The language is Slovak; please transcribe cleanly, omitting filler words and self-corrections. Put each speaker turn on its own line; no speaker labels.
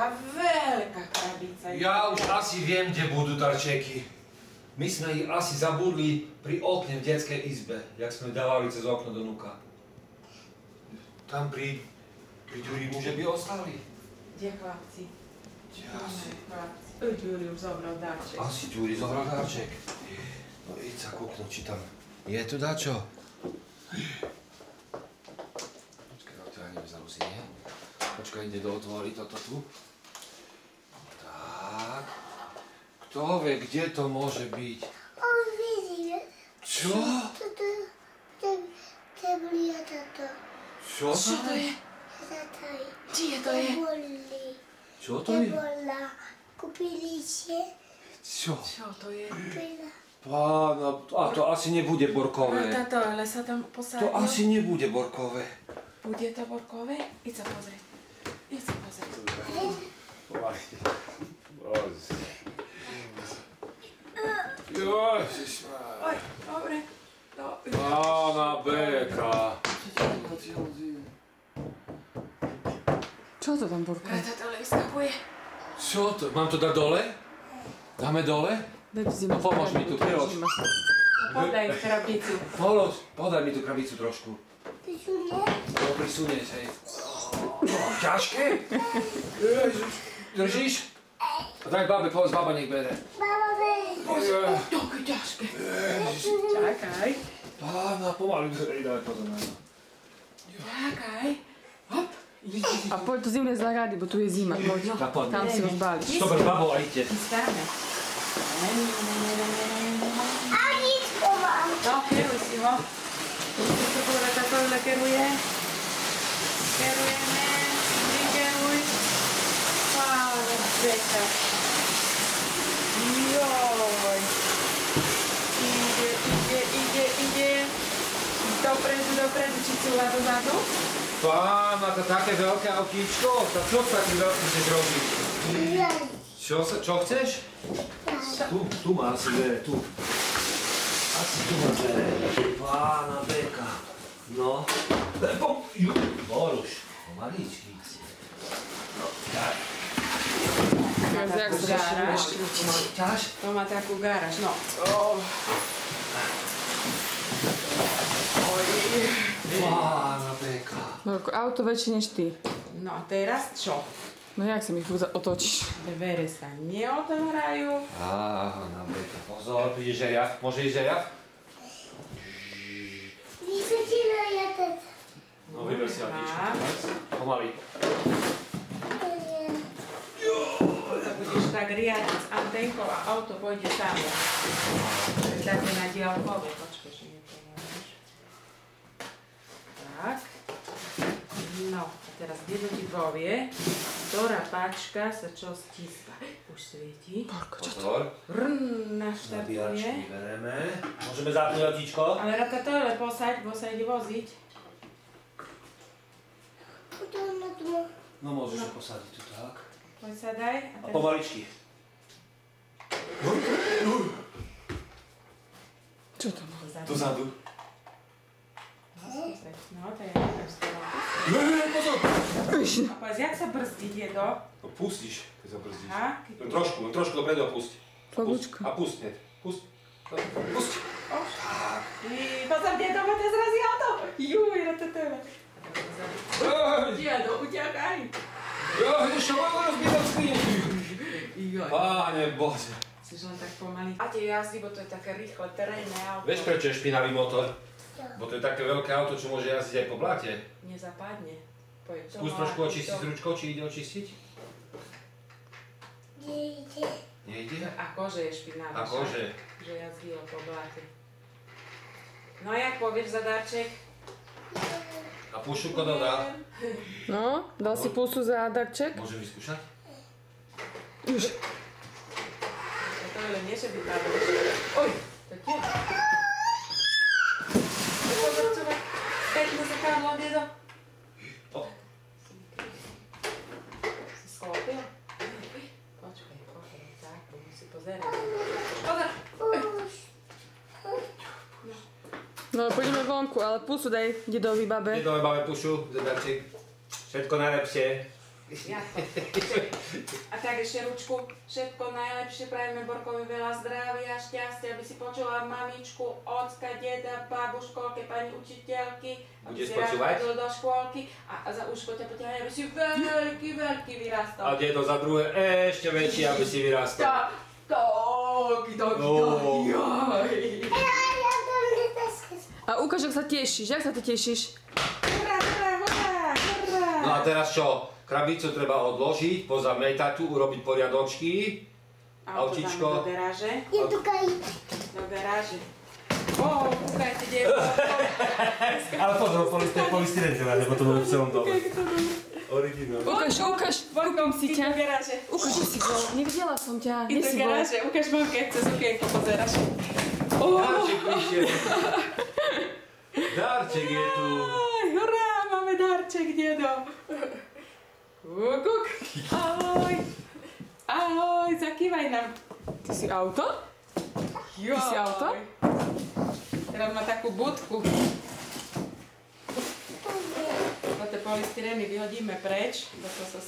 taká veľká krabica.
Ja už asi viem, kde budú darčeky. My sme ich asi zabudli pri okne v detskej izbe, jak sme dávali cez okno do nuka. Tam pri Ďurimu, že by ostali.
Kde chlapci?
Asi.
Ďuri už zobral darček.
Asi Ďuri zobral darček. No íď sa kúknuť, či tam je tu dačo. Počkaj, odtiahneme za Lucy, nie? Počkaj, ide do otvory toto tu. Tak. Kto vie, kde to môže byť?
On vidí.
Čo?
To boli toto.
Čo
Čo to je? Čie to je?
Čo to je?
Bola. Kúpili ste?
Čo?
Čo to je?
Kúpila.
Pána, a to asi nebude borkové.
Táto, ale sa tam posadil.
To asi nebude borkové.
Bude to borkové? Íď sa pozrieť. Íď sa pozrieť.
Ježišmar.
Oj, dobre.
Pána Beka.
Čo to tam borká?
Táto vyskakuje.
Čo to? Mám to dať dole? Dáme dole? No pomôž mi tu, prilož.
Podaj krabicu.
Podaj mi tú krabicu trošku.
Prisunie?
No, prisunieš, hej. Ťažké? Ježiš. Držíš? Daj babe, povedz, baba nech bere.
Mama, bej.
Také ťažké. Čakaj.
Pána, pomaly daj pozor na to.
Čakaj. Hop.
A poď to zimne zaradi, bo tu je zima. Poď. Tam si ho zbališ.
Dobre, babo, a idte.
Stáme.
A ničko mám.
No, keruj si ho. Musíš to povedať, ako ho keruje. Kerujeme. Vykeruj. Pána Beka. Joj. Ide. Dopredu, či si dozadu.
Pána, to také veľké autíčko. Tak čo s takým veľkým chceš robiť? Čo chceš? Tu má asi dvere, tu. Asi tu má dvere. Pána Beka. No. Boruš, pomaličky. No, tak.
Jak sa
Gáraž.
Ťaž?
To má takú gáraž, no.
Pána Beka.
No, auto väčšie než ty.
No a teraz čo?
No jak sa mi otočíš?
Dvere sa neotvárajú.
Pána Beka, pozor, príde žeriaf. Môže ísť žeriaf?
Vysvetila ja tata.
No, vyber si autíčko. Pomaly.
Budeš tak riadiť s antenkou a auto pôjde samo. Dáte na diaľkové. Počkaj, že nepomáš. Tak. No, a teraz kde ti povie, ktorá páčka sa čo stíska. Už svieti.
Pozor.
Naštartuje.
Nabíjačky bereme. Môžeme zapnúť autíčko?
Ale Rata to je posaď, bo sa ide voziť.
Potom na dno.
No môžeš ho posadiť tu tak.
Poď sa daj.
A pomaličky.
Čo to má?
Dozadu.
No, to je taká stará.
Pozor!
A povedz, jak sa brzdí, dedo?
No pustíš, keď sa brzdíš.
Aha.
Trošku dopredu a pusť.
Slobúčko.
A pusť hneď. Pusť.
Pozor, dedo, ma te zrazí auto. Juj, ratatele. Dedo, uťakaj.
Ešte mám rozbíjať skriňu. Páne Bože.
Chceš len tak pomaly. A tie jazdí, bo to je také rýchle, terénne auto.
Vieš, prečo je špinavý motor? Bo to je také veľké auto, čo môže jazdiť aj po blate.
Nezapadne. Poď, to
Skús
má-
trošku očistiť s ručkou, či ide očistiť?
Nejde.
Nejde?
Akože je špinavý.
Akože.
Že jazdí po blate. No a jak povieš za darček?
A pušu kodo dá?
No, dal si pusu za darček?
Môžem vyskúšať?
Už.
To je len nie, že by padlo. Oj, to je. Pozor, čo má pekné zrkadlo, dedo.
O.
Si sklopil? Počkaj, tak, budem si pozerať. Pozor!
No, poďme vonku, ale pusu daj dedovi babe.
Jedové babe pušu, zadarček. Všetko najlepšie.
Jako. A tak ešte ručku, všetko najlepšie prajeme Borkovi, veľa zdravia, šťastia, aby si počula mamičku, ocka, deda, babu, školke, pani učiteľky, aby
Budeš
si rád
počúvať?
chodil do škôlky a za uško ťa potiahne, aby si veľký vyrastol.
A dedo za druhé ešte väčší, aby si vyrastol.
Toky.
Ja to netesky.
A ukáž, ak sa tešíš. Jak sa ty tešíš?
Hurá.
No a teraz čo? Krabicu treba odložiť, pozamejtať tu, urobiť poriadočky. Autíčko.
Do garáže.
Je tu kaj.
Do garáže. Kúkajte, dievko.
Ale pozor, polystyrén teda, lebo to bude v celom dome. Originál.
Ukáž, kúpim si
Do
ťa.
garáže.
Ukáž, že si bol. Nevidela som ťa.
I
Kde
do
si bol?
garáže. Ukáž mamke, jak cez okienko pozeráš.
Darček prišiel. Darček je tu.
Aj, hurá, máme darček, dedo. Kuk. Ahoj, zakývaj nám.
Ty si auto?
Joj.
si auto?
Teraz má takú budku. Tie polystyrény vyhodíme preč, lebo to sa